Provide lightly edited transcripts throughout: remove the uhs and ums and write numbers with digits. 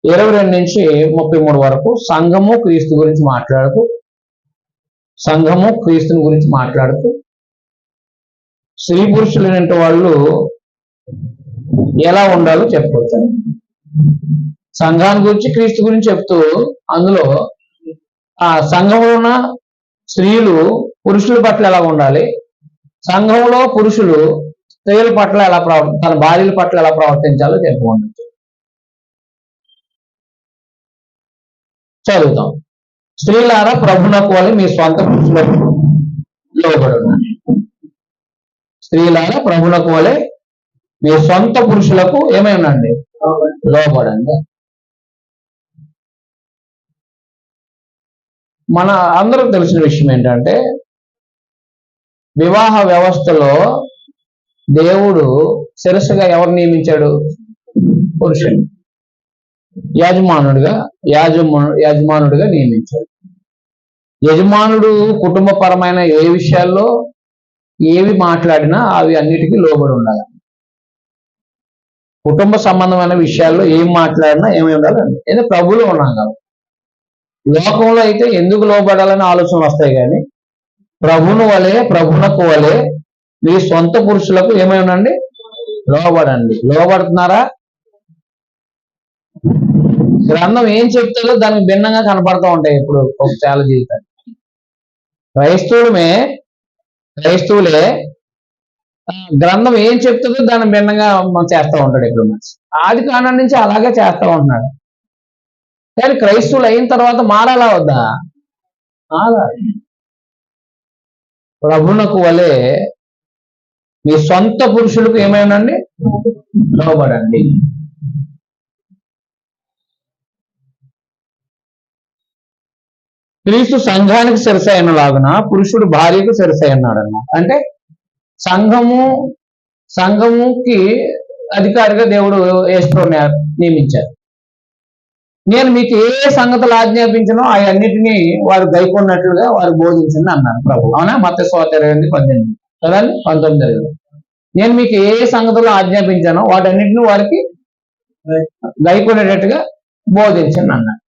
22 నుంచి 33 వరకు సంఘము క్రీస్తు గురించి మాట్లాడుతూ సంఘము క్రీస్తుని గురించి మాట్లాడుతూ స్త్రీ పురుషులైన వాళ్ళు ఎలా ఉండాలో చెప్పుకొచ్చాను. సంఘాన్ని గురించి క్రీస్తు గురించి చెప్తూ అందులో ఆ సంఘంలో ఉన్న స్త్రీలు పురుషుల పట్ల ఎలా ఉండాలి, సంఘంలో పురుషులు స్త్రీల పట్ల ఎలా తన భార్యల పట్ల ఎలా ప్రవర్తించాలో చెప్పుకోండి. చదువుతాం. స్త్రీలారా ప్రభునకు వలె మీ స్వంత పురుషులకు లోబడండి. స్త్రీలారా ప్రభునకు వలె మీ సొంత పురుషులకు ఏమైందండి లోబడండి. మన అందరూ తెలిసిన విషయం ఏంటంటే వివాహ వ్యవస్థలో దేవుడు శిరస్సుగా ఎవరు నియమించాడు? పురుషుడు యజమానుడిగా నియమించాడు. యజమానుడు కుటుంబపరమైన ఏ విషయాల్లో ఏవి మాట్లాడినా అవి అన్నిటికీ లోబడి ఉండాలి. కుటుంబ సంబంధమైన విషయాల్లో ఏం మాట్లాడినా ఏమి ఉండాలండి, ఏదో ప్రభువులో ఉన్నాం కదా. లోకంలో అయితే ఎందుకు లోబడాలని ఆలోచనలు వస్తాయి, కానీ ప్రభునకు వలె మీ సొంత పురుషులకు ఏమై ఉండండి, లోబడండి. లోబడుతున్నారా? గ్రంథం ఏం చెప్తుందో దానికి భిన్నంగా కనపడుతూ ఉంటాయి ఇప్పుడు చాలా జీవితాలు. క్రైస్తవులే గ్రంథం ఏం చెప్తుందో దాన్ని భిన్నంగా చేస్తూ ఉంటాడు. ఇప్పుడు మనిషి ఆది కాండం నుంచి అలాగే చేస్తూ ఉంటున్నాడు. కానీ క్రైస్తవులు అయిన తర్వాత మారాలా వద్దా? ప్రభునకు వలె మీ సొంత పురుషులకు ఏమైందండి, లోబడండి. క్రీస్తు సంఘానికి శిరసైనలాగున పురుషుడు భార్యకు శిరసైనాడు అన్నమాట. అంటే సంఘముకి అధికారిగా దేవుడు యేసుని నియమించారు. నేను మీకు ఏ సంగతులు ఆజ్ఞాపించనో అవన్నిటినీ వారు గైకొన్నట్లుగా వారు బోధించండి అన్నారు ప్రభు. అవునా? మత్తయి 28:18 కదండి, 19. నేను మీకు ఏ సంగతులు ఆజ్ఞాపించానో వాటన్నిటిని వారికి గైకొనేటట్టుగా బోధించండి అన్నారు.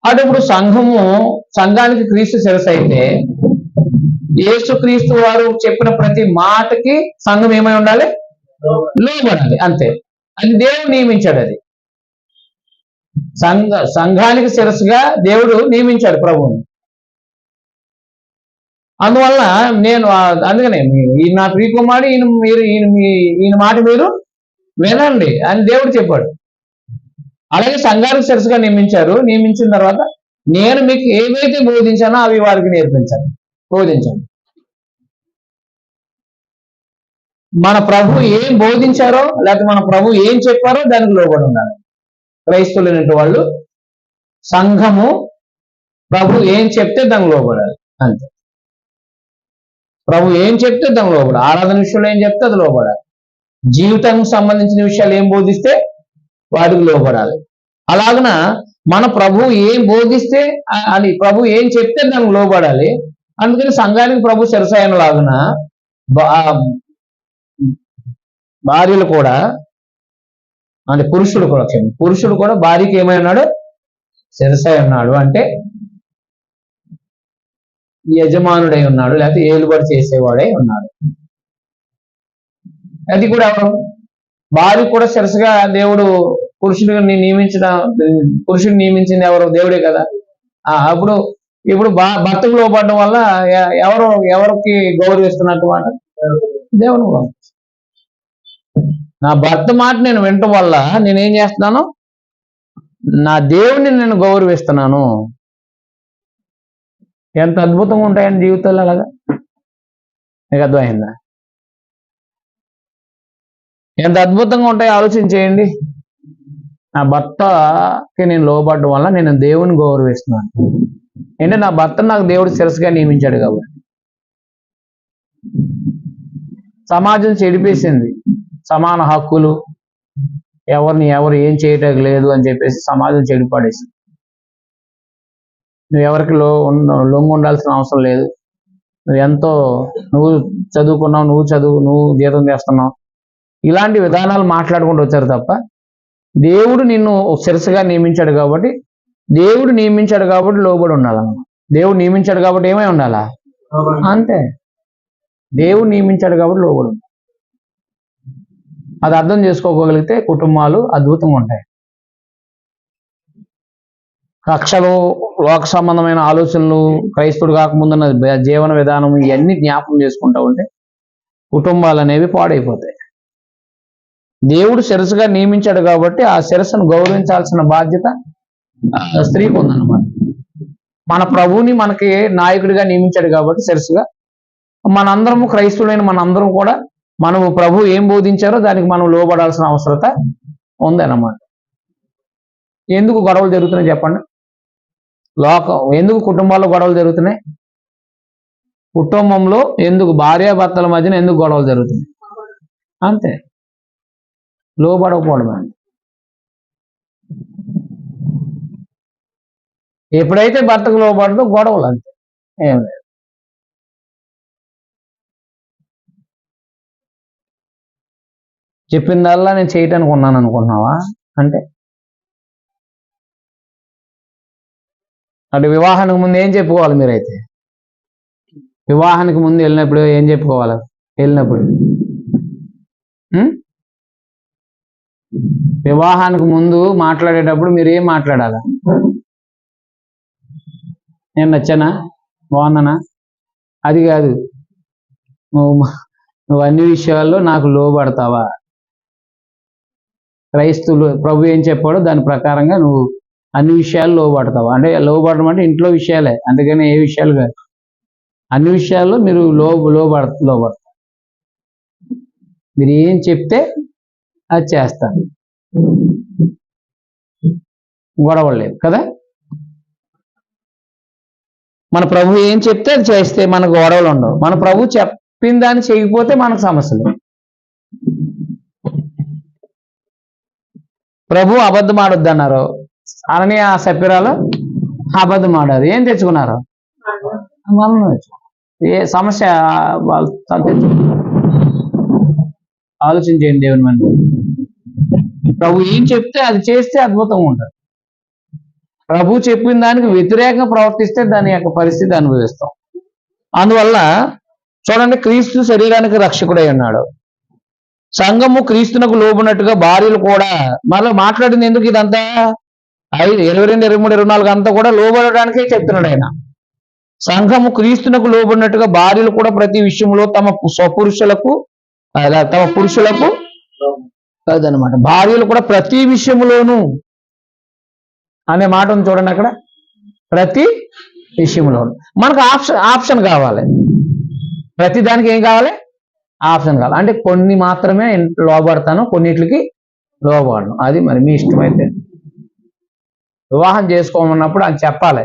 అటు ఇప్పుడు సంఘానికి క్రీస్తు శిరస్సు అయితే యేసు క్రీస్తు వారు చెప్పిన ప్రతి మాటకి సంఘం ఏమై ఉండాలి, లోబడాలి. అంతే, అది దేవుడు నియమించాడు. అది సంఘానికి శిరస్సుగా దేవుడు నియమించాడు ప్రభువుని. అందువల్ల అందుకనే ఈయన నా ప్రియకుమారుడు, ఈయన మాట మీరు వినండి అని దేవుడు చెప్పాడు. అలాగే సంఘానికి శిరస్సుగా నియమించిన తర్వాత నేను మీకు ఏవైతే బోధించానో అవి వారికి బోధించండి. మన ప్రభు ఏం బోధించారో లేకపోతే మన ప్రభు ఏం చెప్పారో దానికి లోబడి ఉండాలి. క్రైస్తవులైన వాళ్ళు సంఘము ప్రభు ఏం చెప్తే దానికి లోబడాలి. అంతే, ప్రభు ఏం చెప్తే దానికి లోబడాలి. ఆరాధన విషయంలో ఏం చెప్తే అది లోబడాలి. జీవితానికి సంబంధించిన విషయాలు ఏం బోధిస్తే వాటికి లోబడాలి. అలాగన మన ప్రభు ఏం బోధిస్తే అని ప్రభు ఏం చెప్తే దానికి లోబడాలి. అందుకని సంఘానికి ప్రభు శిరసైన లాగున భార్యలు కూడా అంటే పురుషుడు కూడా భార్యకి ఏమై ఉన్నాడు, శిరసై ఉన్నాడు. అంటే యజమానుడై ఉన్నాడు, లేకపోతే ఏలుబడి చేసేవాడై ఉన్నాడు. అది కూడా భార్య కూడా శిరసగా దేవుడు పురుషుడిని నియమించింది ఎవరు? దేవుడే కదా. ఇప్పుడు భర్తకు లోపడడం వల్ల ఎవరికి గౌరవిస్తున్నట్టు మాట? దేవుడు. నా భర్త మాట నేను వినటం వల్ల నేనేం చేస్తున్నాను? నా దేవుడిని నేను గౌరవిస్తున్నాను. ఎంత అద్భుతంగా ఉంటాయని జీవితాలు. అలాగా మీకు అర్థమైందా? ఎంత అద్భుతంగా ఉంటాయో ఆలోచించేయండి. నా భర్తకి నేను లోబడడం వల్ల నేను దేవుని గౌరవిస్తున్నాను. అంటే నా భర్త నాకు దేవుడు శిరస్సుగా నియమించాడు కాబట్టి. సమాజం చెడిపేసింది. సమాన హక్కులు, ఎవరు ఏం చేయటం లేదు అని చెప్పేసి సమాజం చెడిపడేసింది. నువ్వు ఎవరికి లొంగు ఉండాల్సిన అవసరం లేదు. నువ్వు చదువుకున్నావు, నువ్వు జీతం చేస్తున్నావు, ఇలాంటి విధానాలు మాట్లాడుకుంటూ వచ్చారు తప్ప దేవుడు నిన్ను శిరస్సుగా నియమించాడు కాబట్టి లోబడి ఉండాలన్నమాట. దేవుడు నియమించాడు కాబట్టి ఏమై ఉండాలా? అంతే. దేవుడు నియమించాడు కాబట్టి లోబడి ఉండాలి. అది అర్థం చేసుకోగలిగితే కుటుంబాలు అద్భుతంగా ఉంటాయి. కక్షలు, లోక సంబంధమైన ఆలోచనలు, క్రైస్తవుడు కాకముందున్న జీవన విధానం, ఇవన్నీ జ్ఞాపకం చేసుకుంటూ ఉంటే కుటుంబాలు అనేవి పాడైపోతాయి. దేవుడు శిరస్సుగా నియమించాడు కాబట్టి ఆ శిరస్సును గౌరవించాల్సిన బాధ్యత స్త్రీకి ఉందన్నమాట. మన ప్రభువుని మనకి నాయకుడిగా నియమించాడు కాబట్టి శిరస్సుగా మనందరము, క్రైస్తవులైన మనందరం కూడా మనము ప్రభు ఏం బోధించారో దానికి మనం లోబడాల్సిన అవసరత ఉందన్నమాట. ఎందుకు గొడవలు జరుగుతున్నాయి చెప్పండి? ఎందుకు కుటుంబాల్లో గొడవలు జరుగుతున్నాయి? కుటుంబంలో ఎందుకు భార్యాభర్తల మధ్యన ఎందుకు గొడవలు జరుగుతున్నాయి? అంతే, లోబడకపోవడమే. ఎప్పుడైతే భర్తకు లోబడదో గొడవలు, అంతే, ఏం లేదు. చెప్పిందల్లా నేను చేయటానికి ఉన్నాను అనుకుంటున్నావా? అంటే అటు వివాహానికి ముందు ఏం చెప్పుకోవాలి మీరైతే? వివాహానికి ముందు వెళ్ళినప్పుడు ఏం చెప్పుకోవాలి? వివాహానికి ముందు మాట్లాడేటప్పుడు మీరు ఏం మాట్లాడాలి? నేను నచ్చానా, బాగున్నానా? అది కాదు, నువ్వు అన్ని విషయాల్లో నాకు లోబడతావా? క్రైస్తవులు ప్రభు ఏం చెప్పాడో దాని ప్రకారంగా నువ్వు అన్ని విషయాలు లోబడతావా? అంటే లోబడడం అంటే ఇంట్లో విషయాలే, అందుకని ఏ విషయాలు కాదు, అన్ని విషయాల్లో మీరు లోబడతారు. మీరు ఏం చెప్తే అది చేస్తారు, గొడవలు లేదు కదా. మన ప్రభు ఏం చెప్తే అది చేస్తే మనకు గొడవలు ఉండవు. మన ప్రభు చెప్పిన దాన్ని చేయకపోతే మనకు సమస్యలు. ప్రభు అబద్ధం ఆడొద్దు అన్నారు, అననీయ సప్ఫీరాలు అబద్ధం ఆడారు. ఏం తెచ్చుకున్నారు? ఏ సమస్య వాళ్ళు తెచ్చుకున్నారు. ఆలోచించేయండి దేవుని మన ప్రభు ఏం చెప్తే అది చేస్తే అద్భుతంగా ఉంటుంది. ప్రభు చెప్పిన దానికి వ్యతిరేకంగా ప్రవర్తిస్తే దాని యొక్క పరిస్థితి అనుభవిస్తాం. అందువల్ల చూడండి, క్రీస్తు శరీరానికి రక్షకుడై ఉన్నాడు. సంఘము క్రీస్తునకు లోబడినట్టుగా భార్యలు కూడా, మళ్ళీ మాట్లాడింది ఎందుకు ఇదంతా? 22, 23, 24 అంతా కూడా లోబడడానికే చెప్తున్నాడు ఆయన. సంఘము క్రీస్తునకు లోబడినట్టుగా భార్యలు కూడా ప్రతి విషయంలో తమ పురుషులకు కాదనమాట. భార్యలు కూడా ప్రతి విషయంలోనూ అనే మాట ఉంది చూడండి అక్కడ. ప్రతి విషయంలోనూ మనకు ఆప్షన్ కావాలి. ప్రతి దానికి ఏం కావాలి? ఆప్షన్ కావాలి. అంటే కొన్ని మాత్రమే లోబడతాను, కొన్నిటికి లోబడను. అది మరి మీ ఇష్టమైతే. వివాహం చేసుకోమన్నప్పుడు అది చెప్పాలి,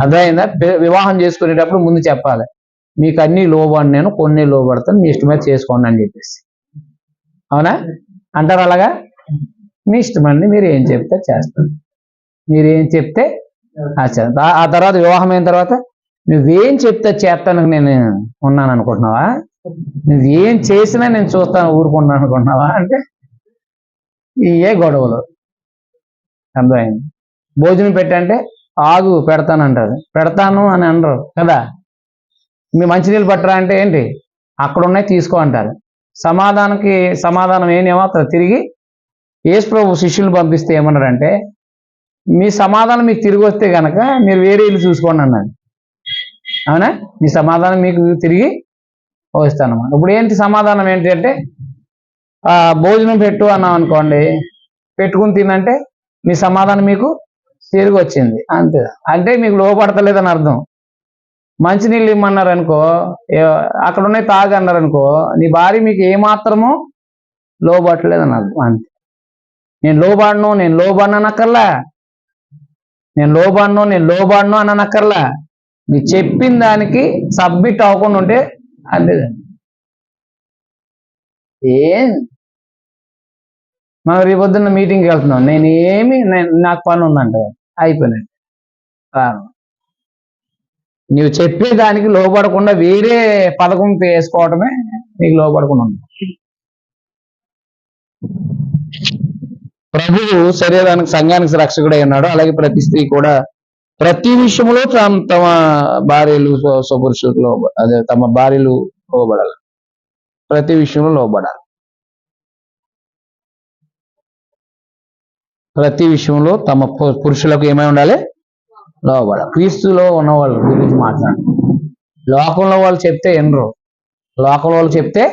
అర్థమైందా? వివాహం చేసుకునేటప్పుడు ముందు చెప్పాలి, మీకు అన్ని లోబడి, నేను కొన్ని లోబడతాను, మీ ఇష్టమైతే చేసుకోండి అని చెప్పేసి. అవునా? అంటారు అలాగా? మీ ఇష్టమండి, మీరు ఏం చెప్తే చేస్తారు, మీరు ఏం చెప్తే చేస్తారు. ఆ తర్వాత వివాహం అయిన తర్వాత నువ్వేం చెప్తే చేస్తానికి నేను ఉన్నాను అనుకుంటున్నావా? నువ్వేం చేసినా నేను చూస్తాను ఊరుకుంటున్నాను అనుకుంటున్నావా? అంటే ఇవే గొడవలు. అర్థమైంది? భోజనం పెట్టంటే ఆగు పెడతానంటారు, పెడతాను అని అనరు కదా. మీ మంచినీళ్ళు పట్టరా అంటే ఏంటి? అక్కడ ఉన్నాయి తీసుకో అంటారు. సమాధానం ఏమవుతుంది? తిరిగి యేసు ప్రభు శిష్యులు పంపిస్తే ఏమన్నారంటే, మీ సమాధానం మీకు తిరిగి వస్తే కనుక మీరు వేరే ఇల్లు చూసుకోండి అన్నాడు. అవునా? మీ సమాధానం మీకు తిరిగి వస్తానమాట. ఇప్పుడు ఏంటి సమాధానం ఏంటి అంటే, భోజనం పెట్టు అన్నాం అనుకోండి, పెట్టుకుని తినంటే మీ సమాధానం మీకు తిరిగి వచ్చింది, అంతే. అంటే మీకు లోపడతలేదని అర్థం. మంచినీళ్ళు ఇమ్మన్నారు అనుకో, అక్కడ ఉన్నాయి తాగు అన్నారు అనుకో, నీ భార్య మీకు ఏమాత్రమో లోబట్టలేదని అర్థం, అంతే. నేను లోబడను అనక్కర్లా, నేను లోబడను అని అనక్కర్లా. నీ చెప్పిన దానికి సబ్మిట్ అవ్వకుండా ఉంటే అంతే. మనం రేపొద్దున్న మీటింగ్కి వెళ్తున్నాం, నాకు పని ఉందంటే అయిపోయినట్టు. నువ్వు చెప్పేదానికి లోబడకుండా వేరే పథకం వేసుకోవటమే నీకు లోబడకుండా ఉంది. ప్రభువు శరీరానికి సంఘానికి రక్షకుడై ఉన్నాడు. అలాగే ప్రతి స్త్రీ కూడా ప్రతి విషయంలో తమ భార్యలు స్వపురుషులకు అదే తమ భార్యలు లోబడాలి. ప్రతి విషయంలో లోబడాలి. ప్రతి విషయంలో తమ పురుషులకు ఏమై ఉండాలి? లోబడాలి. క్రీస్తులో ఉన్న వాళ్ళ గురించి మాట్లాడు. లోకంలో వాళ్ళు చెప్తే వినరు. లోకంలో వాళ్ళు చెప్తే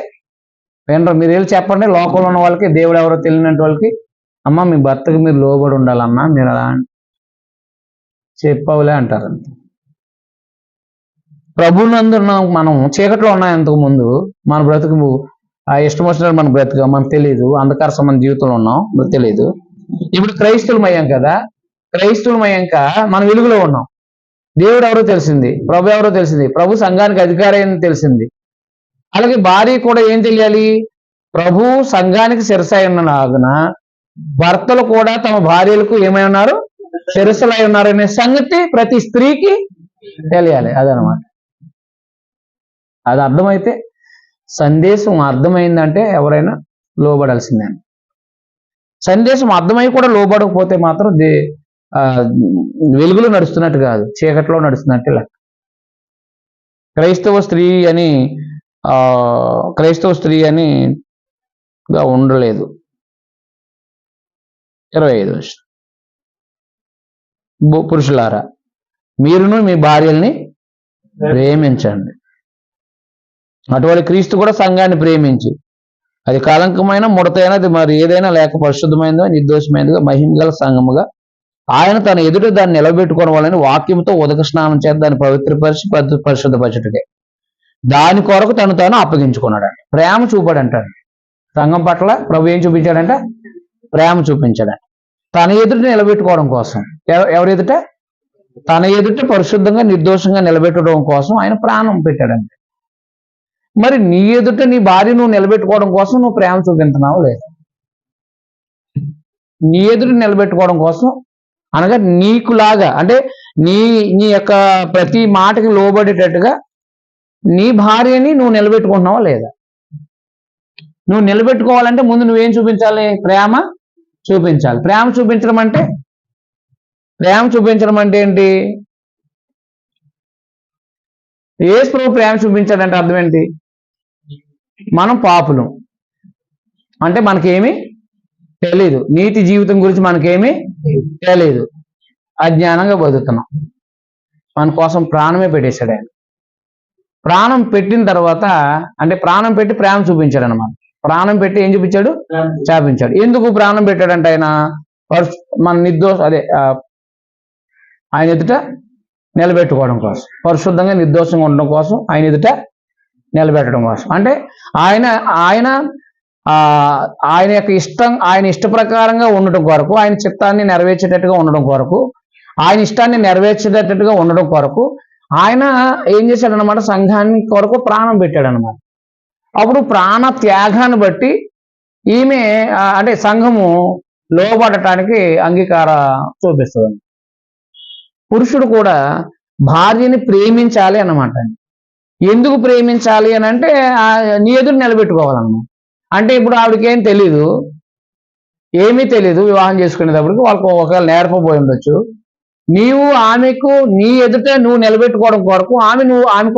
వినరు. మీరు వెళ్ళి చెప్పండి లోకంలో ఉన్న వాళ్ళకి, దేవుడు ఎవరో తెలియనట్టు వాళ్ళకి, అమ్మ మీ భర్తకి మీరు లోబడి ఉండాలమ్మా, మీరు అలా చెప్పవులే అంటారు. ప్రభునందు మనం చీకట్లో ఉన్నాయి. అంతకు ముందు మన బ్రతుకు ఇష్టం వచ్చినట్టు మన బ్రతుకు మనకు తెలియదు. అంధకార సంబంధ జీవితంలో ఉన్నాం, మనకు తెలియదు. ఇప్పుడు క్రైస్తవులమయ్యాం కదా, క్రైస్తవులమయ్యాక మనం వెలుగులో ఉన్నాం. దేవుడు ఎవరో తెలిసింది, ప్రభు ఎవరో తెలిసింది, ప్రభు సంఘానికి అధికారి అని తెలిసింది. అలాగే భార్య కూడా ఏం తెలియాలి? ప్రభు సంఘానికి శిరసై ఉన్నలాగున భర్తలు కూడా తమ భార్యలకు ఏమై ఉన్నారు? శిరస్సులై ఉన్నారు అనే సంగతి ప్రతి స్త్రీకి తెలియాలి. అదనమాట. అది అర్థమైతే, సందేశం అర్థమైందంటే ఎవరైనా లోబడాల్సిందే. సందేశం అర్థమై కూడా లోబడకపోతే మాత్రం వెలుగులో నడుస్తున్నట్టు కాదు, చీకట్లో నడుస్తున్నట్టు లెక్క. క్రైస్తవ స్త్రీ అని ఉండలేదు. 25 వర్షం. పురుషులారా మీరును మీ భార్యల్ని ప్రేమించండి. అటువంటి క్రీస్తు కూడా సంఘాన్ని ప్రేమించి అది కలంకమైన ముడతైనది మరి ఏదైనా లేక పరిశుద్ధమైనదో నిర్దోషమైనదిగా మహిమగల సంఘముగా ఆయన తన ఎదుట దాన్ని నిలబెట్టుకోవడం వలని వాక్యంతో ఉదక స్నానం చేత దాన్ని పవిత్రపరిచి పరిశుద్ధపరచుటకే దాని కొరకు తాను అప్పగించుకున్నాడంట. ప్రేమ చూపాడంటాడు. సంఘం పట్ల ప్రభు ఏం చూపించాడంట? ప్రేమ చూపించాడంట. తన ఎదుట నిలబెట్టుకోవడం కోసం. ఎవరి ఎదుట? తన ఎదుట పరిశుద్ధంగా నిర్దోషంగా నిలబెట్టడం కోసం ఆయన ప్రాణం పెట్టాడంట. మరి నీ ఎదుట నీ భార్య నువ్వు నిలబెట్టుకోవడం కోసం నువ్వు ప్రేమ చూపించున్నావు లేదా? నీ ఎదుట నిలబెట్టుకోవడం కోసం అనగా నీకులాగా, అంటే నీ యొక్క ప్రతి మాటకి లోబడేటట్టుగా నీ భార్యని నువ్వు నిలబెట్టుకుంటున్నావా లేదా? నువ్వు నిలబెట్టుకోవాలంటే ముందు నువ్వేం చూపించాలి? ప్రేమ చూపించాలి. ప్రేమ చూపించడం అంటే ఏంటి? యేసు ప్రభు ప్రేమ చూపించాడంటే అర్థం ఏంటి? మనం పాపులు అంటే మనకేమీ తెలీదు, నీతి జీవితం గురించి మనకేమీ తెలీదు, అజ్ఞానంగా బతుకుతున్నాం. మన కోసం ప్రాణమే పెట్టేశాడు ఆయన. ప్రాణం పెట్టిన తర్వాత అంటే ప్రాణం పెట్టి ప్రేమ చూపించాడు అనమాట. ప్రాణం పెట్టి ఏం చూపించాడు? చూపించాడు. ఎందుకు ప్రాణం పెట్టాడంటే ఆయన మన ఆయన ఎదుట నిలబెట్టుకోవడం కోసం, పరిశుద్ధంగా నిర్దోషంగా ఉండడం కోసం, ఆయన ఎదుట నిలబెట్టడం కోసం. అంటే ఆయన యొక్క ఇష్టం, ఆయన ఇష్ట ప్రకారంగా ఉండడం కొరకు, ఆయన చిత్తాన్ని నెరవేర్చేటట్టుగా ఉండడం కొరకు, ఆయన ఇష్టాన్ని నెరవేర్చేటట్టుగా ఉండడం కొరకు ఆయన ఏం చేశాడనమాట? సంఘాన్ని కొరకు ప్రాణం పెట్టాడనమాట. అప్పుడు ప్రాణ త్యాగాన్ని బట్టి ఈమె అంటే సంఘము లోబడటానికి అంగీకార చూపిస్తుంది. పురుషుడు కూడా భార్యని ప్రేమించాలి అన్నమాట. ఎందుకు ప్రేమించాలి అని అంటే నీ ఎదురు నిలబెట్టుకోవాలన్నమాట. అంటే ఇప్పుడు ఆవిడకేం తెలీదు, ఏమీ తెలీదు. వివాహం చేసుకునేటప్పటికి వాళ్ళకు ఒకవేళ నేర్పబోయి ఉండొచ్చు. నీవు ఆమెకు నీ ఎదుట నువ్వు నిలబెట్టుకోవడం కొరకు ఆమె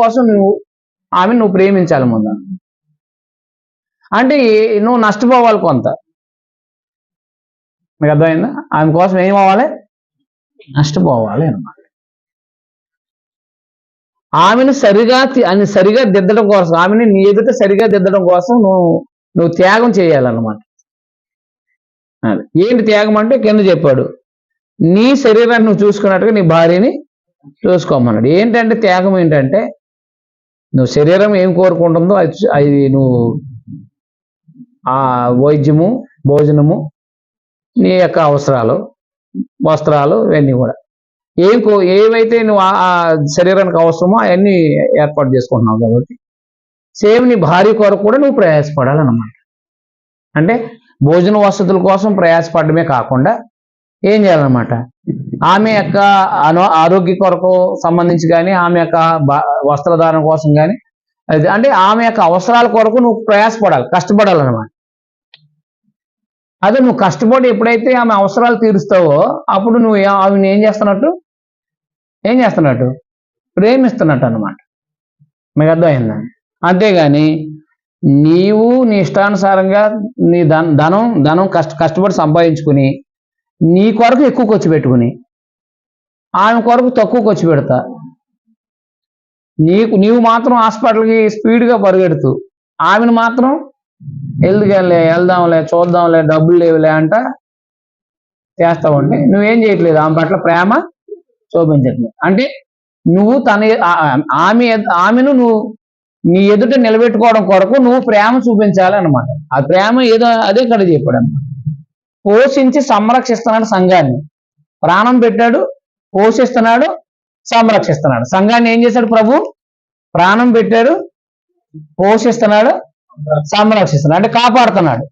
కోసం నువ్వు ప్రేమించాలి ముందు. అంటే నువ్వు నష్టపోవాలి కొంత. మీకు అర్థమైందా? ఆమె కోసం ఏమవ్వాలి? నష్టపోవాలి అన్నమాట. ఆమెను సరిగా దిద్దడం కోసం, ఆమెని నీ ఎదుట సరిగా దిద్దడం కోసం నువ్వు త్యాగం చేయాలన్నమాట. ఏంటి త్యాగం అంటే కింద చెప్పాడు, నీ శరీరాన్ని నువ్వు చూసుకున్నట్టుగా నీ భార్యని చూసుకోమన్నాడు. ఏంటంటే త్యాగం ఏంటంటే నువ్వు శరీరం ఏం కోరుకుంటుందో అది నువ్వు వైద్యము, భోజనము, నీ యొక్క అవసరాలు, వస్త్రాలు, ఇవన్నీ కూడా ఏవైతే నువ్వు ఆ శరీరానికి అవసరమో అవన్నీ ఏర్పాటు చేసుకుంటున్నావు. కాబట్టి సేమ్ నీ భార్య కొరకు కూడా నువ్వు ప్రయాసపడాలన్నమాట. అంటే భోజన వసతుల కోసం ప్రయాసపడమే కాకుండా ఏం చేయాలన్నమాట? ఆమె యొక్క ఆరోగ్య కొరకు సంబంధించి కానీ, ఆమె యొక్క వస్త్రధారణ కోసం కానీ, అంటే ఆమె యొక్క అవసరాల కొరకు నువ్వు ప్రయాసపడాలి, కష్టపడాలన్నమాట. అదే నువ్వు కష్టపడి ఎప్పుడైతే ఆమె అవసరాలు తీరుస్తావో అప్పుడు నువ్వు ఆమెను ఏం చేస్తున్నట్టు ప్రేమిస్తున్నట్టు అనమాట. మీకు అర్థమైందా? అంతేగాని నీవు నీ ఇష్టానుసారంగా నీ ధనం కష్టపడి సంపాదించుకుని నీ కొరకు ఎక్కువ ఖర్చు పెట్టుకుని ఆమె కొరకు తక్కువ ఖర్చు పెడతా, నీవు మాత్రం హాస్పిటల్కి స్పీడ్గా పరిగెడుతూ ఆమెను మాత్రం వెళ్దాంలే చూద్దాంలే డబ్బులు లేవులే అంట చేస్తావంటే నువ్వేం చేయట్లేదు, ఆమె పట్ల ప్రేమ చూపించట్లేదు. అంటే నువ్వు ఆమెను నువ్వు నీ ఎదుట నిలబెట్టుకోవడం కొరకు నువ్వు ప్రేమ చూపించాలి అనమాట. ఆ ప్రేమ ఏదో అదే ఇక్కడ చెప్పాడు అన్నమాట. పోషించి సంరక్షిస్తున్నాడు సంఘాన్ని, ప్రాణం పెట్టాడు, పోషిస్తున్నాడు, సంరక్షిస్తున్నాడు. సంఘాన్ని ఏం చేశాడు ప్రభు? ప్రాణం పెట్టాడు, పోషిస్తున్నాడు, సంరక్షిస్తున్నాడు, అంటే కాపాడుతున్నాడు.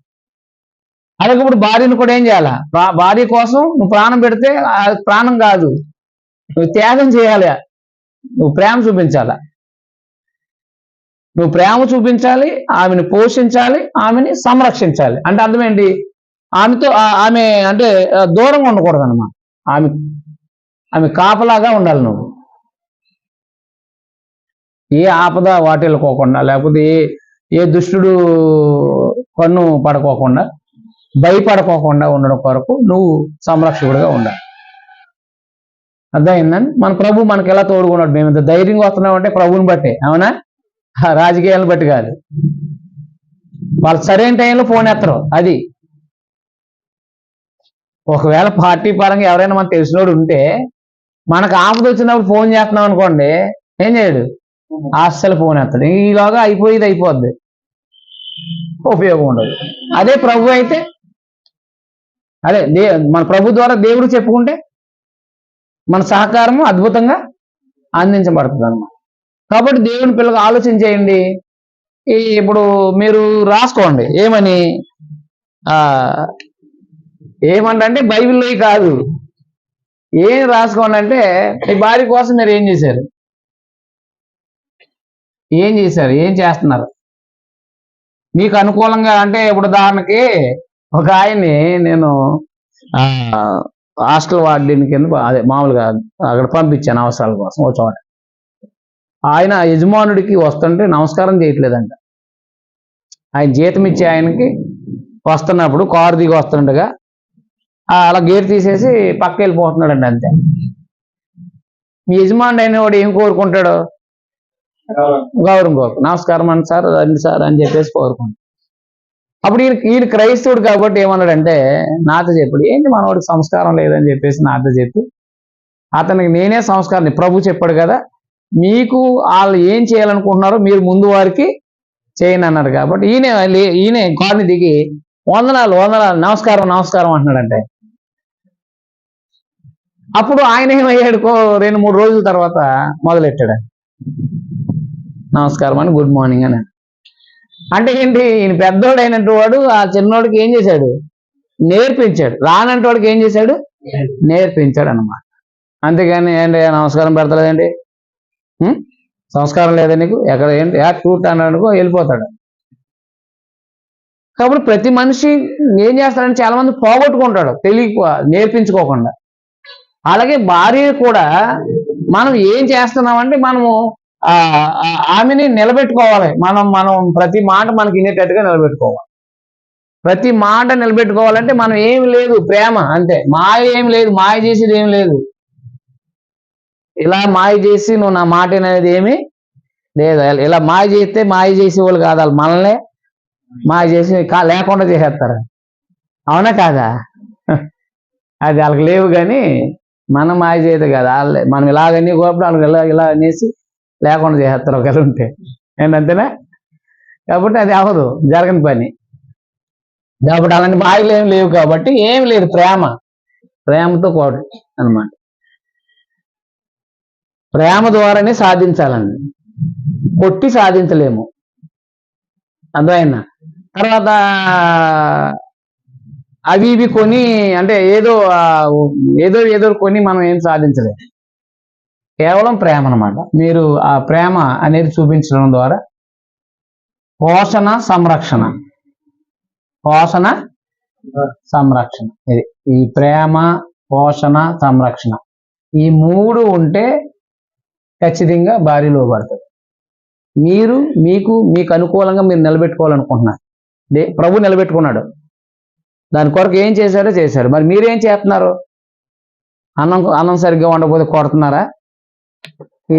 అలాగే ఇప్పుడు భార్యను కూడా ఏం చేయాలా? భార్య కోసం నువ్వు ప్రాణం పెడితే ప్రాణం కాదు, నువ్వు త్యాగం చేయాలి, నువ్వు ప్రేమ చూపించాలా. నువ్వు ప్రేమ చూపించాలి, ఆమెను పోషించాలి, ఆమెని సంరక్షించాలి. అంటే అర్థం ఏంటి? ఆమె అంటే దూరంగా ఉండకూడదు అన్నమాట. ఆమె కాపలాగా ఉండాలి. నువ్వు ఏ ఆపద వాటిల్లుకోకుండా, లేకపోతే ఏ దుష్టుడు కన్ను పడుకోకుండా, భయపడుకోకుండా ఉండడం కొరకు నువ్వు సంరక్షకుడిగా ఉండాలి. అర్థమైందని? మన ప్రభు మనకి ఎలా తోడుకున్నాడు. మేము ఇంత ధైర్యంగా వస్తున్నామంటే ప్రభుని బట్టే, అవునా? రాజకీయాలను బట్టి కాదు. వాళ్ళు సరైన టైంలో ఫోన్ ఎత్తరు. అది ఒకవేళ పార్టీ పరంగా ఎవరైనా మనకు తెలిసినోడు ఉంటే మనకు ఆపద వచ్చినప్పుడు ఫోన్ చేస్తున్నాం అనుకోండి, ఏం చేయడు, అస్సలు ఫోన్ ఎత్తాడు. ఈలోగా అయిపోద్ది, ఉపయోగం ఉండదు. అదే ప్రభు అయితే, అదే మన ప్రభు ద్వారా దేవుడు చెప్పుకుంటే మన సహకారము అద్భుతంగా అందించబడుతుంది అన్నమాట. కాబట్టి దేవుని పిల్లగా ఆలోచన చేయండి. ఇప్పుడు మీరు రాసుకోండి ఏమంటే బైబిల్లో కాదు, ఏం రాసుకోండి అంటే ఈ భార్య కోసం మీరు ఏం చేశారు, ఏం చేస్తున్నారు మీకు అనుకూలంగా. అంటే ఇప్పుడు ఉదాహరణకి ఒక ఆయన్ని నేను హాస్టల్ వార్డెన్ కింద అదే మామూలుగా అక్కడ పంపించాను అవసరాల కోసం ఒక చోట. ఆయన యజమానుడికి వస్తుంటే నమస్కారం చేయట్లేదంట. ఆయన జీతం ఇచ్చే ఆయనకి వస్తున్నప్పుడు కారు దిగి వస్తుండగా అలా గేట్ తీసేసి పక్క వెళ్ళిపోతున్నాడండి. అంతే. మీ యజమానుడు అయిన వాడు ఏం కోరుకుంటాడు? గౌరవం నమస్కారం అండి సార్, రండి సార్ అని చెప్పేసి కోరుకుంటాడు. అప్పుడు ఈయన క్రైస్తవుడు కాబట్టి ఏమన్నాడంటే నాతో చెప్పాడు, ఏంటి మనవాడికి సంస్కారం లేదని చెప్పేసి నాతో చెప్పి అతనికి నేనే సంస్కారం, ప్రభు చెప్పాడు కదా మీకు వాళ్ళు ఏం చేయాలనుకుంటున్నారో మీరు ముందు వారికి చేయను అన్నాడు. కాబట్టి ఈయన కారుని దిగి వందనాలు నమస్కారం అంటున్నాడంటే అప్పుడు ఆయన ఏమయ్యాడు? 2-3 రోజుల తర్వాత మొదలెట్టాడు నమస్కారం అని, గుడ్ మార్నింగ్ అని. అంటే ఏంటి? ఈయన పెద్దోడు అయినట్టు వాడు ఆ చిన్నోడికి ఏం చేశాడు? నేర్పించాడు. రానంటే వాడికి ఏం చేశాడు? నేర్పించాడు అన్నమాట. అంతేగాని ఏంటి నమస్కారం పెడతలేదండి, సంస్కారం లేదా నీకు, ఎక్కడ ఏంటి టూట్ అన్నాడుకో వెళ్ళిపోతాడు. కాబట్టి ప్రతి మనిషి ఏం చేస్తాడంటే చాలా మంది పోగొట్టుకుంటాడు నేర్పించుకోకుండా. అలాగే భార్య కూడా మనం ఏం చేస్తున్నామంటే మనము ఆమెని నిలబెట్టుకోవాలి. మనం ప్రతి మాట మనకి వినేటట్టుగా నిలబెట్టుకోవాలి. ప్రతి మాట నిలబెట్టుకోవాలంటే మనం ఏమి లేదు, ప్రేమ అంతే. మాయ ఏమి లేదు, మాయ చేసేది ఏమి లేదు. ఇలా మాయ చేసి నువ్వు నా మాట అనేది ఏమి లేదు. ఇలా మాయ చేస్తే మాయ చేసేవాళ్ళు కాదు, వాళ్ళు మనల్నే మాయ చేసి లేకుండా చేసేస్తారు. అవునా కాదా? అది వాళ్ళకి లేవు, కానీ మనం మాయ చేయదు కదా. వాళ్ళే మనం ఇలాగని గోపడు వాళ్ళకి ఇలా అనేసి లేకుండా చేసేస్తారు ఒకవేళ ఉంటే. ఏంటంతేనా? కాబట్టి అది అవ్వదు, జరగని పని. కాబట్టి అలాంటి మాయలు ఏమి లేవు. కాబట్టి ఏమి లేదు, ప్రేమతో కోడు అన్నమాట. ప్రేమ ద్వారానే సాధించాలండి, కొట్టి సాధించలేము. అర్థమైనా? తర్వాత అవి ఇవి కొని అంటే ఏదో కొని మనం ఏం సాధించలేము. కేవలం ప్రేమ అన్నమాట. మీరు ఆ ప్రేమ అనేది చూపించడం ద్వారా పోషణ సంరక్షణ. ఇది ఈ ప్రేమ, పోషణ, సంరక్షణ ఈ మూడు ఉంటే ఖచ్చితంగా భార్య లోబడుతుంది. మీకు అనుకూలంగా మీరు నిలబెట్టుకోవాలనుకుంటున్నారు. ప్రభు నిలబెట్టుకున్నాడు. దాని కొరకు ఏం చేశారు. మరి మీరేం చేస్తున్నారు? అన్నం సరిగ్గా వండకపోతే కొడుతున్నారా?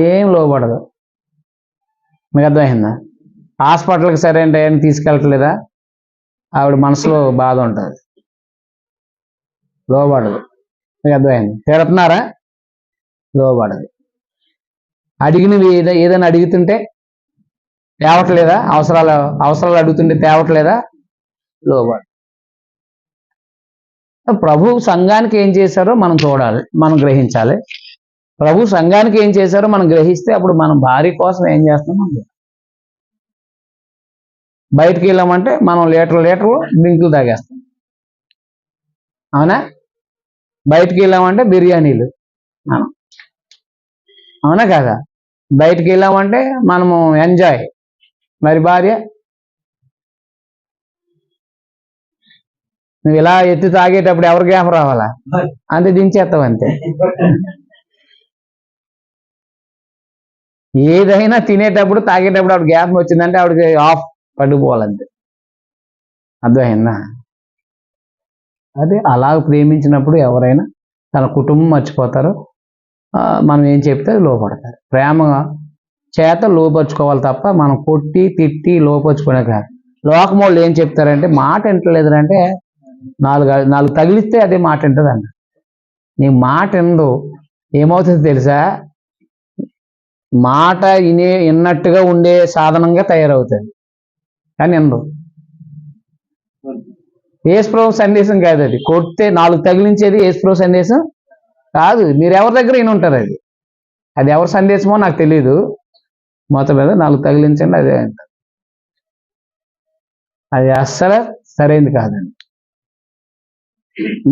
ఏం లోబడదు. మీకు అర్థమైందా? హాస్పిటల్కి సరైన టైంకి తీసుకెళ్ళట్లేదా? ఆవిడ మనసులో బాధ ఉంటుంది, లోబడదు. మీకు అర్థమైంది? తిడుతున్నారా? లోబడదు. అడిగినవి ఏదైనా అడుగుతుంటే తేవట్లేదా? అవసరాలు అడుగుతుంటే తేవట్లేదా? లోబడదు. ప్రభు సంఘానికి ఏం చేశారో మనం చూడాలి, మనం గ్రహించాలి. ప్రభు సంఘానికి ఏం చేశారో మనం గ్రహిస్తే అప్పుడు మనం భార్య కోసం ఏం చేస్తాం. బయటికి వెళ్ళామంటే మనం లీటర్లు డ్రింకులు తాగేస్తాం, అవునా? బయటికి వెళ్ళామంటే బిర్యానీలు, అవునా కదా? బయటికి వెళ్ళామంటే మనము ఎంజాయ్. మరి భార్య నువ్వు ఇలా ఎత్తి తాగేటప్పుడు ఎవరు జ్ఞాపకం రావాలా? అంతే, దించేస్తావు అంతే. ఏదైనా తినేటప్పుడు తాగేటప్పుడు ఆవిడ జ్ఞాపకం వచ్చిందంటే ఆవిడకి ఆఫ్ పడిపోవాలంతే. అర్థమైందా? అదే అలా ప్రేమించినప్పుడు ఎవరైనా తన కుటుంబం మర్చిపోతారు. మనం ఏం చెప్తే లోపడతారు. ప్రేమ చేత లోపరుచుకోవాలి తప్ప మనం కొట్టి తిట్టి లోపరుచుకునే కాదు. లోకం వాళ్ళు ఏం చెప్తారంటే మాట వింటలేదంటే నాలుగు తగిలిస్తే అదే మాట వింటదండి. నీ మాట వినదు, ఏమవుతుంది తెలుసా? మాట విన్నట్టుగా ఉండే సాధనంగా తయారవుతుంది, కానీ వినదు. యేసుప్రభు సందేశం కాదు అది. కొడితే నాలుగు తగిలించేది యేసుప్రభు సందేశం కాదు. మీరు ఎవరి దగ్గర విని ఉంటారు. అది ఎవరి సందేశమో నాకు తెలియదు. మొత్తం మీద నాలుగు తగిలించండి, అదే అంటారు. అది అస్సలు సరైనది కాదండి.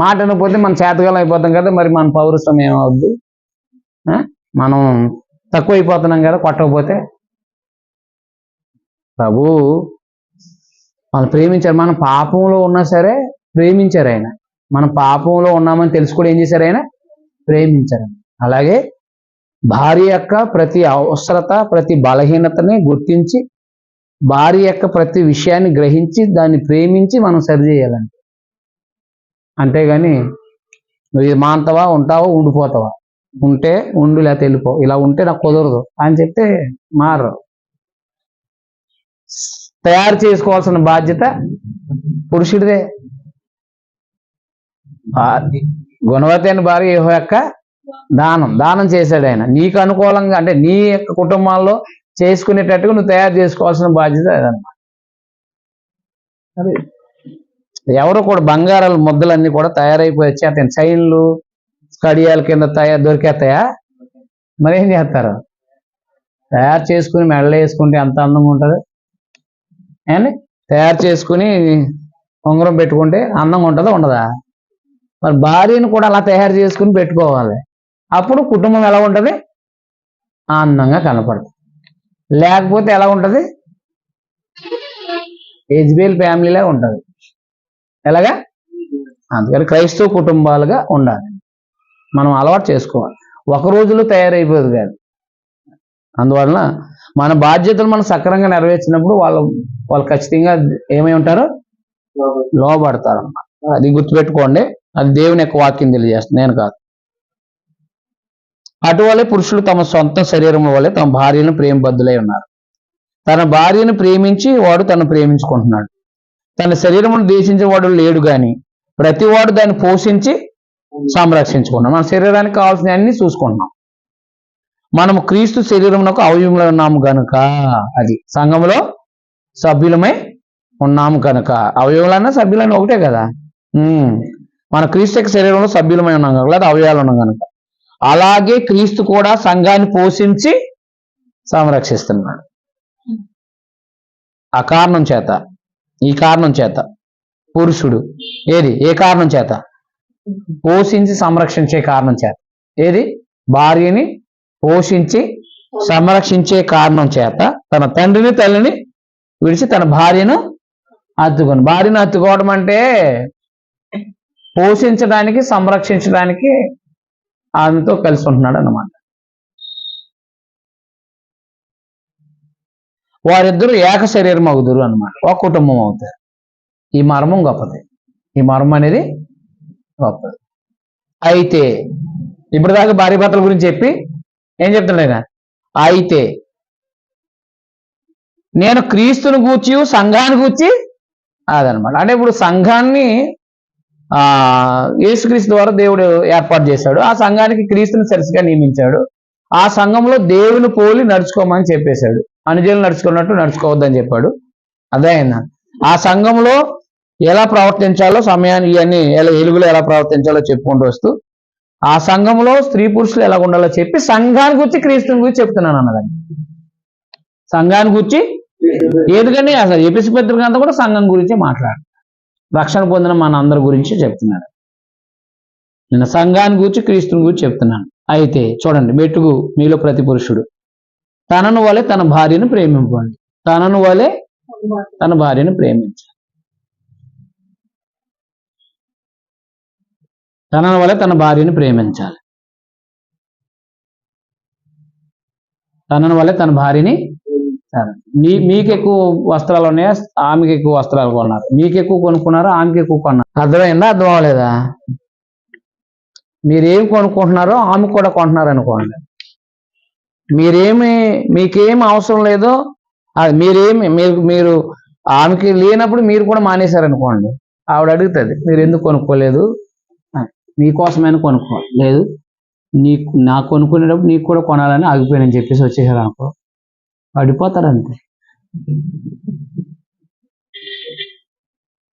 మాట అనకపోతే మనం చేతకాలం అయిపోతాం కదా, మరి మన పౌరస్వం ఏమవుద్ది? మనం తక్కువ అయిపోతున్నాం కదా కొట్టకపోతే. ప్రభు మనం ప్రేమించారు. మనం పాపంలో ఉన్నా సరే ప్రేమించారు ఆయన. మనం పాపంలో ఉన్నామని తెలుసు కూడా ఏం చేశారు ఆయన? ప్రేమించారు. అలాగే భార్య యొక్క ప్రతి అవసరత, ప్రతి బలహీనతని గుర్తించి, భార్య యొక్క ప్రతి విషయాన్ని గ్రహించి దాన్ని ప్రేమించి మనం సరిచేయాలండి. అంతేగాని నువ్వు మాంతవా, ఉంటావా, ఉండిపోతావా, ఉంటే ఉండు లేకపోతే వెళ్ళిపో, ఇలా ఉంటే నాకు కుదరదు అని చెప్తే మారరు. తయారు చేసుకోవాల్సిన బాధ్యత పురుషుడిదే. గుణవతి అయిన భార్య యెహోవా యొక్క దానం చేశాడు ఆయన. నీకు అనుకూలంగా అంటే నీ యొక్క కుటుంబాల్లో చేసుకునేటట్టుగా నువ్వు తయారు చేసుకోవాల్సిన బాధ్యత అదన్నమాట. ఎవరు కూడా బంగారాల ముద్దలన్నీ కూడా తయారైపోయి వచ్చేస్తాయి. చైన్లు కడియాల కింద దొరికేస్తాయా? మరి ఏం చేస్తారు? తయారు చేసుకుని మెడలో వేసుకుంటే ఎంత అందంగా ఉంటుంది అండి. తయారు చేసుకుని ఉంగరం పెట్టుకుంటే అందంగా ఉంటుందా, ఉండదా? మరి భార్యను కూడా అలా తయారు చేసుకుని పెట్టుకోవాలి. అప్పుడు కుటుంబం ఎలా ఉంటుంది? అందంగా కనపడుతుంది. లేకపోతే ఎలా ఉంటుంది? హెజ్బేల్ ఫ్యామిలీలా ఉంటుంది. ఎలాగా? అందుకని క్రైస్తవ కుటుంబాలుగా ఉండాలి. మనం అలవాటు చేసుకోవాలి. ఒక రోజులో తయారైపోదు కాదు. అందువలన మన బాధ్యతలు మనం సక్రమంగా నెరవేర్చినప్పుడు వాళ్ళు ఖచ్చితంగా ఏమై ఉంటారు? లోబడతారు అన్నమాట. అది గుర్తుపెట్టుకోండి. అది దేవుని యొక్క వాక్యం తెలియజేస్తుంది, నేను కాదు. అటువలే పురుషులు తమ సొంత శరీరం వల్లే తమ భార్యను ప్రేమబద్ధులై ఉన్నారు. తన భార్యను ప్రేమించి వాడు తను ప్రేమించుకుంటున్నాడు. తన శరీరమును ద్వేషించిన వాడు లేడు గాని ప్రతివాడు దాన్ని పోషించి సంరక్షించుకున్నాం. మన శరీరానికి కావాల్సిన అన్ని చూసుకుంటున్నాం. మనము క్రీస్తు శరీరమునకు అవయవంలో ఉన్నాము కనుక, అది సంఘంలో సభ్యులమై ఉన్నాము కనుక. అవయవాలన్నా సభ్యులైన ఒకటే కదా. మన క్రీస్తు యొక్క శరీరంలో సభ్యులమై ఉన్నాం కనుక, లేదా అవయవాలు ఉన్నాం కనుక. అలాగే క్రీస్తు కూడా సంఘాన్ని పోషించి సంరక్షిస్తున్నాడు. ఆ కారణం చేత, ఈ కారణం చేత పురుషుడు ఏ కారణం చేత? పోషించి సంరక్షించే కారణం చేత. భార్యని పోషించి సంరక్షించే కారణం చేత తన తండ్రిని తల్లిని విడిచి తన భార్యను హత్తుకొని. భార్యను హత్తుకోవడం అంటే పోషించడానికి, సంరక్షించడానికి ఆమెతో కలిసి ఉంటున్నాడు అన్నమాట. వారిద్దరూ ఏక శరీరం అవుదురు అన్నమాట, ఒక కుటుంబం అవుతారు. ఈ మర్మం గొప్పది, ఈ మర్మం అనేది గొప్పది. అయితే ఇప్పుడు దాకా భార్య భర్తల గురించి చెప్పి ఏం చెప్తున్నాడు ఆయన? అయితే నేను క్రీస్తుని గూర్చి, సంఘాన్ని గూర్చి అదనమాట. అంటే ఇప్పుడు సంఘాన్ని యేసుక్రీస్తు ద్వారా దేవుడు ఏర్పాటు చేశాడు. ఆ సంఘానికి క్రీస్తుని శిరస్సుగా నియమించాడు. ఆ సంఘంలో దేవుని పోలి నడుచుకోమని చెప్పేశాడు. అనుజనులు నడుచుకున్నట్టు నడుచుకోవద్దని చెప్పాడు. అదేనా? ఆ సంఘంలో ఎలా ప్రవర్తించాలో సమయాన్ని ఇవన్నీ ఎలుగులో ఎలా ప్రవర్తించాలో చెప్పుకుంటూ వస్తూ ఆ సంఘంలో స్త్రీ పురుషులు ఎలా ఉండాలో చెప్పి సంఘాన్ని గురించి, క్రీస్తుని గురించి చెప్తున్నాను అన్నదండి. సంఘాన్ని గురించి ఎందుకంటే అసలు ఎపిసి పత్రిక అంతా కూడా సంఘం గురించి మాట్లాడు, రక్షణ పొందిన మన అందరి గురించి చెప్తున్నాడు. నేను సంఘాన్ని గురించి, క్రీస్తుని గురించి చెప్తున్నాను. అయితే చూడండి, మెట్టుకు మీలో ప్రతి పురుషుడు తనను వలె తన భార్యను ప్రేమింపండి. తనను వలె తన భార్యను ప్రేమించాలి. తనను వలె తన భార్యను ప్రేమించాలి. తనను వలె తన భార్యని. మీకు ఎక్కువ వస్త్రాలు ఉన్నాయా, ఆమెకి ఎక్కువ వస్త్రాలు కొన్నారు? మీకు ఎక్కువ కొనుక్కున్నారో ఆమెకి ఎక్కువ కొన్నారు? అర్థమైందా? అర్థం అవ్వలేదా? మీరేం కొనుక్కుంటున్నారో ఆమె కూడా కొంటున్నారు అనుకోండి. మీకేం అవసరం లేదో మీరు ఆమెకి లేనప్పుడు మీరు కూడా మానేశారనుకోండి, ఆవిడ అడుగుతుంది మీరు ఎందుకు కొనుక్కోలేదు, నీకోసమైనా కొనుక్కోవాలి, లేదు నాకు కొనుక్కునేటప్పుడు నీకు కూడా కొనాలని ఆగిపోయానని చెప్పేసి వచ్చేసారు అనుకో, పడిపోతారు అంతే.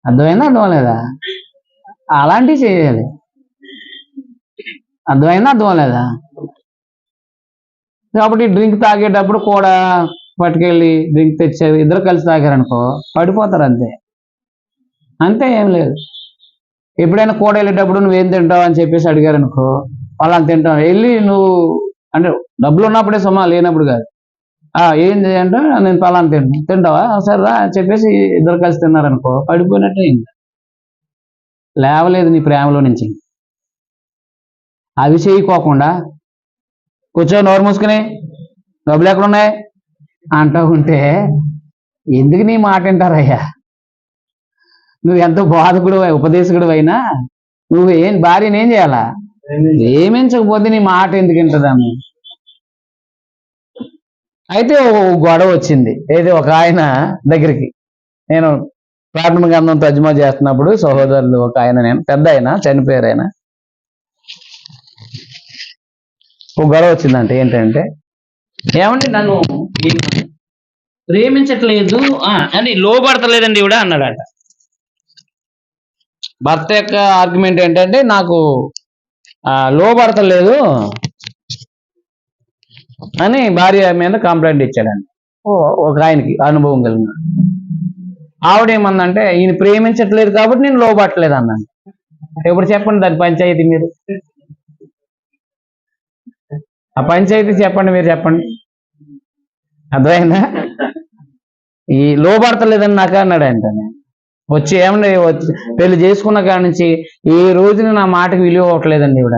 అర్థమైందా? అర్థం లేదా? అలాంటివి చేయాలి. అర్థమైందా? అర్థం లేదా? కాబట్టి డ్రింక్ తాగేటప్పుడు కూడా పట్టుకెళ్ళి డ్రింక్ తెచ్చారు, ఇద్దరు కలిసి తాగారనుకో పడిపోతారు అంతే. అంతే, ఏం లేదు. ఎప్పుడైనా కూడా వెళ్ళేటప్పుడు నువ్వేం తింటావు అని చెప్పేసి అడిగారనుకో, వాళ్ళని తింటావు. వెళ్ళి నువ్వు అంటే డబ్బులు ఉన్నప్పుడే సుమా, లేనప్పుడు కాదు. ఏంది అంటే నేను పలానా తింటావా, సరే రా అని చెప్పేసి ఇద్దరు కలిసి తిన్నారనుకో పడిపోయినట్టే. ఇంకా లేవలేదు నీ ప్రేమలో నుంచి. అవి చేయకోకుండా కూర్చో నోరు మూసుకుని డబ్బులు ఎక్కడున్నాయి అంటూ ఉంటే ఎందుకు నీ మాట వింటారయ్యా? నువ్వు ఎంతో బోధకుడు, ఉపదేశకుడు అయినా నువ్వేం భార్యని ఏం చేయాలా? ప్రేమించకపోతే నీ మాట ఎందుకు వింటదాన్ని? అయితే గొడవ వచ్చింది. ఏది ఒక ఆయన దగ్గరికి, నేను ప్రార్థన గ్రంథం తర్జుమా చేస్తున్నప్పుడు సహోదరులు ఒక ఆయన, నేను పెద్ద ఆయన చనిపోయారు, ఆయన ఒక గొడవ వచ్చిందంటే ఏంటంటే, ఏమంటే నన్ను ప్రేమించట్లేదు అని లోబడతలేదండి ఈవిడ అన్నాడట. భర్త యొక్క ఆర్గ్యుమెంట్ ఏంటంటే నాకు లోబడతలేదు అని భార్య మీద కంప్లైంట్ ఇచ్చాడండి ఒక ఆయనకి, అనుభవం కలిగిన. ఆవిడేమందంటే ఈయన ప్రేమించట్లేదు కాబట్టి నేను లోబట్టలేదు అన్నాను. ఇప్పుడు చెప్పండి దాని పంచాయతీ, మీరు ఆ పంచాయతీ చెప్పండి, మీరు చెప్పండి. అర్థమైందా? ఈ లోబడతలేదని నాకు అన్నాడు అంట. వచ్చి ఏమండి పెళ్లి చేసుకున్న కాడి నుంచి ఈ రోజున నా మాటకి విలువ అవ్వట్లేదండి ఈవిడ,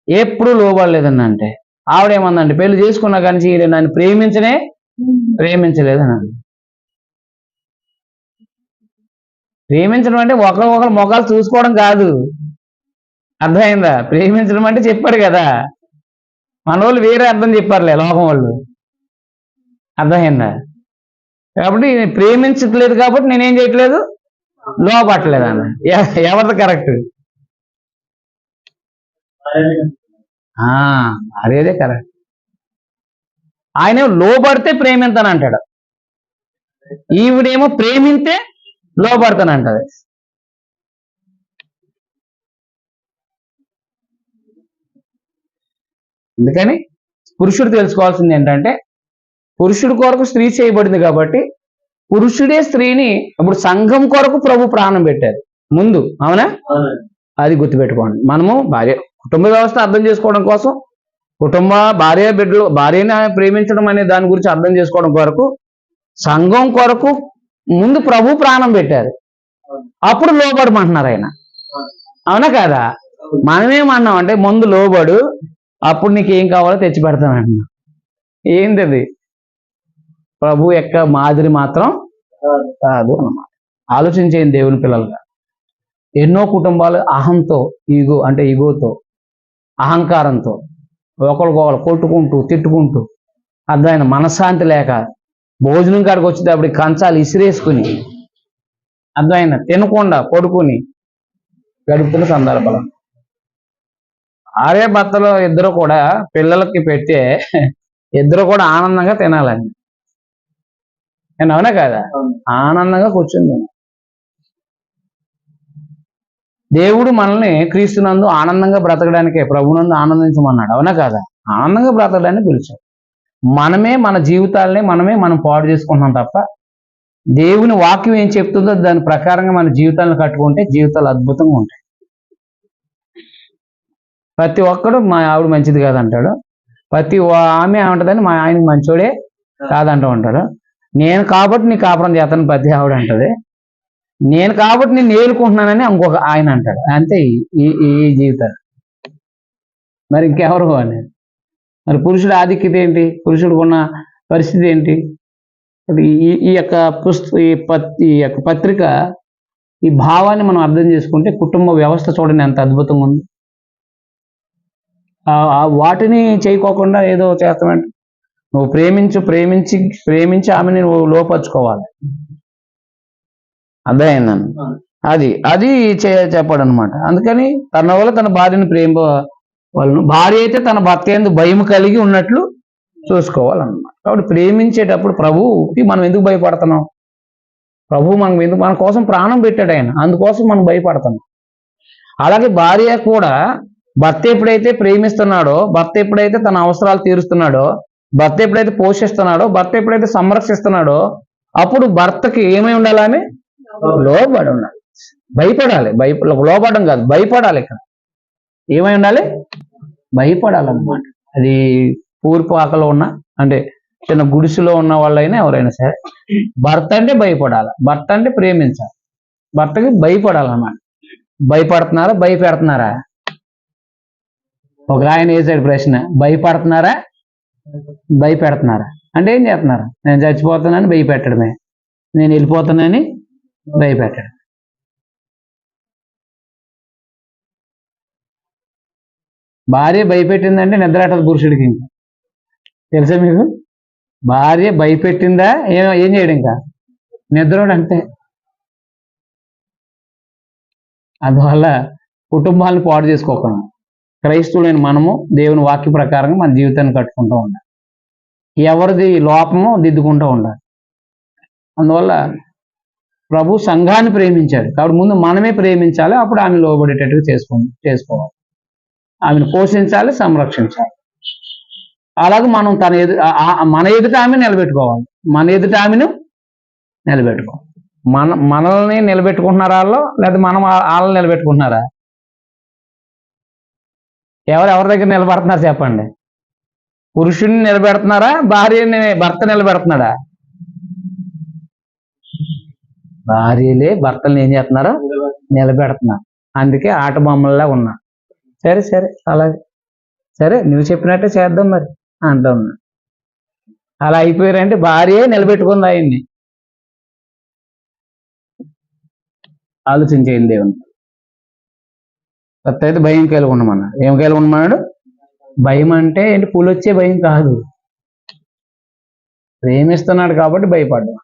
ఎప్పుడు లోబడలేదండి. అంటే ఆవిడేమందండి పెళ్లి చేసుకున్న కాడి నుంచి నన్ను ప్రేమించలేదని. ప్రేమించడం అంటే ఒకరు మొఖాలు చూసుకోవడం కాదు. అర్థమైందా? ప్రేమించడం అంటే చెప్పాడు కదా, మన వాళ్ళు వేరే అర్థం చెప్పారులే లోకం వాళ్ళు. అర్థమైందా? కాబట్టి ప్రేమించట్లేదు కాబట్టి నేనేం చేయట్లేదు, లోబట్టలేదు అన్న. ఎవరిది కరెక్ట్? అదేదే కరెక్ట్. ఆయన లోబడితే ప్రేమింతానంటాడు, ఈవిడేమో ప్రేమింతే లోబడతానంటది. అందుకని పురుషుడు తెలుసుకోవాల్సింది ఏంటంటే, పురుషుడి కొరకు స్త్రీ చేయబడింది కాబట్టి పురుషుడే స్త్రీని, ఇప్పుడు సంఘం కొరకు ప్రభు ప్రాణం పెట్టారు ముందు, అవునా? అది గుర్తుపెట్టుకోండి. మనము కుటుంబ వ్యవస్థ అర్థం చేసుకోవడం కోసం, భార్యని ప్రేమించడం అనే దాని గురించి అర్థం చేసుకోవడం కొరకు సంఘం కొరకు ముందు ప్రభు ప్రాణం పెట్టారు, అప్పుడు లోబడమంటున్నారు ఆయన. అవునా కాదా? మనమేమన్నాం అంటే ముందు లోబడు, అప్పుడు నీకు ఏం కావాలో తెచ్చి పెడతానంటున్నా. ఏంటి అది? ప్రభు యొక్క మాదిరి మాత్రం కాదు అన్నమాట. ఆలోచించేయండి దేవుని పిల్లలుగా. ఎన్నో కుటుంబాలు అహంతో, ఈగోతో, అహంకారంతో ఒకరికొకరు కొట్టుకుంటూ తిట్టుకుంటూ, అర్థమైన మనశ్శాంతి లేక భోజనం కాడికి వచ్చేటప్పుడు కంచాలు ఇసిరేసుకుని, అర్థమైన తినకుండా పడుకుని గడుపుతున్న సందర్భాలు. ఆర్య భర్తలు ఇద్దరు కూడా పిల్లలకి పెట్టే ఇద్దరు కూడా ఆనందంగా తినాలని. నేను అవునా కాదా? ఆనందంగా కూర్చుంది. దేవుడు మనల్ని క్రీస్తునందు ఆనందంగా బ్రతకడానికే, ప్రభునందు ఆనందించమన్నాడు. అవునా కాదా? ఆనందంగా బ్రతకడానికి పిలిచాడు. మన జీవితాలని మనం పాడు చేసుకుంటున్నాం తప్ప, దేవుని వాక్యం ఏం చెప్తుందో దాని ప్రకారంగా మన జీవితాలను కట్టుకుంటే జీవితాలు అద్భుతంగా ఉంటాయి. ప్రతి ఒక్కడు మా ఆవిడ మంచిది కాదంటాడు, ప్రతి ఆమె ఏమంటదని మా ఆయన మంచోడే కాదంటూ ఉంటాడు. నేను కాబట్టి నీ కాపురం చేస్తాను ప్రతి ఆవిడ అంటది. నేను కాబట్టి నేను ఏలుకుంటున్నానని ఇంకొక ఆయన అంటాడు. అంతే ఈ జీవితాలు. మరి ఇంకెవరు అని? మరి పురుషుడు ఆధిక్యత ఏంటి? పురుషుడికి ఉన్న పరిస్థితి ఏంటి? ఈ యొక్క ఈ యొక్క పత్రిక ఈ భావాన్ని మనం అర్థం చేసుకుంటే కుటుంబ వ్యవస్థ చూడండి ఎంత అద్భుతంగా ఉంది. వాటిని చేయకోకుండా ఏదో చేస్తామంటే, నువ్వు ప్రేమించి ఆమెని నువ్వు లోపరుచుకోవాలి. అర్థమైందని అది చెప్పాడు అనమాట. అందుకని తన వల్ల తన భార్యను వాళ్ళను, భార్య అయితే తన భర్త యందు భయం కలిగి ఉన్నట్లు చూసుకోవాలన్నమాట. కాబట్టి ప్రేమించేటప్పుడు ప్రభువుకి మనం ఎందుకు భయపడుతున్నాం? ప్రభు మన కోసం ప్రాణం పెట్టాడు ఆయన, అందుకోసం మనం భయపడుతున్నాం. అలాగే భార్య కూడా భర్త ఎప్పుడైతే ప్రేమిస్తున్నాడో, భర్త ఎప్పుడైతే తన అవసరాలు తీరుస్తున్నాడో, భర్త ఎప్పుడైతే పోషిస్తున్నాడో, భర్త ఎప్పుడైతే సంరక్షిస్తున్నాడో, అప్పుడు భర్తకి ఏమై ఉండాలి? ఆమె లోబడి ఉండాలి. భయపడాలి. లోబడడం కాదు, భయపడాలి. ఇక్కడ ఏమై ఉండాలి? భయపడాలన్నమాట. అది పూర్పాకలో ఉన్న, అంటే చిన్న గుడిసెలో ఉన్న వాళ్ళైనా ఎవరైనా సరే, భర్త అంటే భయపడాలి, భర్త అంటే ప్రేమించాలి, భర్తకి భయపడాలన్నమాట. భయపడుతున్నారా? భయపెడుతున్నారా? ఒక ఆయన వేసాడు ప్రశ్న, భయపడుతున్నారా? భయపెడుతున్నారా? అంటే ఏం చేస్తున్నారు? నేను చచ్చిపోతానని భయపెట్టడమే, నేను వెళ్ళిపోతానని భయపెట్టడం. భార్య భయపెట్టిందంటే నిద్రాటది పురుషుడికి. ఇంకా తెలుసా మీకు? భార్య భయపెట్టిందా ఏం చేయడం? ఇంకా నిద్రోడు అంతే. అందువల్ల కుటుంబాలను పాడు చేసుకోకుండా క్రైస్తవులైన మనము దేవుని వాక్య ప్రకారంగా మన జీవితాన్ని కట్టుకుంటూ ఉండాలి. ఎవరిది లోపమో దిద్దుకుంటూ ఉండాలి. అందువల్ల ప్రభు సంఘాన్ని ప్రేమించాడు కాబట్టి ముందు మనమే ప్రేమించాలి, అప్పుడు ఆమె లోబడేటట్టుగా చేసుకోవాలి. ఆమెను పోషించాలి, సంరక్షించాలి. అలాగే మనం మన ఎదుట ఆమె నిలబెట్టుకోవాలి, మన ఎదుట ఆమెను నిలబెట్టుకోవాలి. మనల్ని నిలబెట్టుకుంటున్నారా వాళ్ళు, లేదా మనం వాళ్ళని నిలబెట్టుకుంటున్నారా? ఎవరి దగ్గర నిలబడుతున్నారు చెప్పండి? పురుషుడిని నిలబెడుతున్నారా? భర్త నిలబెడుతున్నాడా? భార్యలే భర్తల్ని ఏం చేస్తున్నారో నిలబెడుతున్నారు. అందుకే ఆట బొమ్మల్లా ఉన్నా. సరే అలాగే, సరే నువ్వు చెప్పినట్టే చేద్దాం మరి అంటా ఉన్నా. అలా అయిపోయారంటే భార్యే నిలబెట్టుకుంది ఆయన్ని. ఆలోచించేయండి దేవుని. కొత్త అయితే భయం కలిగి ఉండమన్నాడు. ఏం కలిగి ఉండమన్నాడు? భయం అంటే ఏంటి? పులొచ్చే భయం కాదు, ప్రేమిస్తున్నాడు కాబట్టి భయపడ్డా.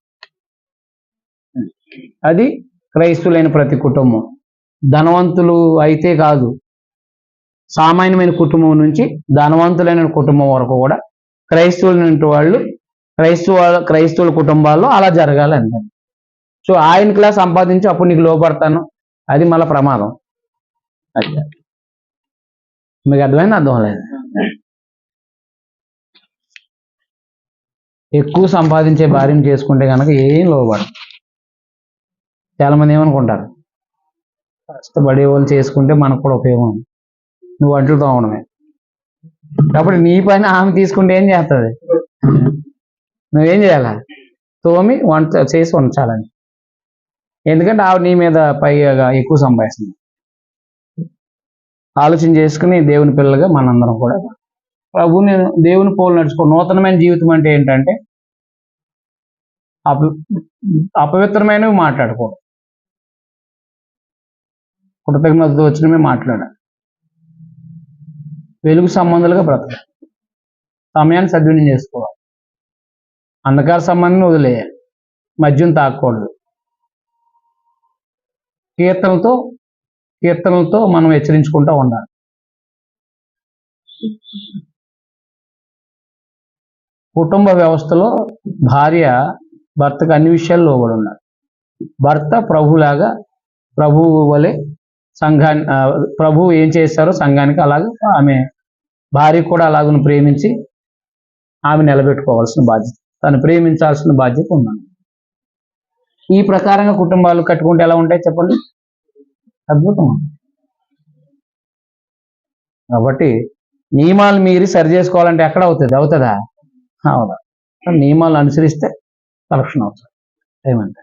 అది క్రైస్తవులైన ప్రతి కుటుంబం. ధనవంతులు అయితే కాదు, సామాన్యమైన కుటుంబం నుంచి ధనవంతులైన కుటుంబం వరకు కూడా క్రైస్తవులైన వాళ్ళు క్రైస్తవుల కుటుంబాల్లో అలా జరగాలి. సో ఆయన క్లాస్ సంపాదించి అప్పుడు నీకు లోపడతాను, అది మళ్ళీ ప్రమాదం. అది మీకు అర్థమైంది? అర్థం లేదు. ఎక్కువ సంపాదించే భార్యను చేసుకుంటే కనుక ఏం లోబడదు. చాలా మంది ఏమనుకుంటారు, కష్టపడే వాళ్ళు చేసుకుంటే మనకు కూడా ఉపయోగం, నువ్వు అంట్లు తోమడమే. కాబట్టి నీ పైన ఆమె తీసుకుంటే ఏం చేస్తుంది? నువ్వేం చేయాలా? తోమి వంట చేసి ఉంచాలని. ఎందుకంటే ఆవిడ నీ మీద పైగా ఎక్కువ సంపాదిస్తుంది. ఆలోచన చేసుకుని దేవుని పిల్లలుగా మనందరం కూడా ప్రభువుని దేవుని పోలు నడుచుకో. నూతనమైన జీవితం అంటే ఏంటంటే అపవిత్రమైనవి మాట్లాడకూడదు, కృతజ్ఞతతో వచ్చినవి మాట్లాడాలి, వెలుగు సంబంధాలుగా బ్రతకాలి, సమయాన్ని సద్వినియోగం చేసుకోవాలి, అంధకార సంబంధం వదిలేయాలి, మద్యం తాకూడదు. కీర్తనలతో మనం హెచ్చరించుకుంటూ ఉండాలి. కుటుంబ వ్యవస్థలో భార్య భర్తకు అన్ని విషయాల్లో లోబడి ఉండాలి. భర్త ప్రభులాగా, ప్రభువు వలె సంఘాన్ని, ప్రభువు ఏం చేస్తారో సంఘానికి అలాగే ఆమె భార్య కూడా అలాగను ప్రేమించి ఆమె నిలబెట్టుకోవాల్సిన బాధ్యత, తను ప్రేమించాల్సిన బాధ్యత ఉన్నాను. ఈ ప్రకారంగా కుటుంబాలు కట్టుకుంటే ఎలా ఉంటాయి చెప్పండి? అద్భుతం. కాబట్టి నియమాలు మీరి సరి చేసుకోవాలంటే ఎక్కడ అవుతుందా? అవుదా? నియమాలు అనుసరిస్తే కరెక్షన్ అవుతుంది. ఏమంటే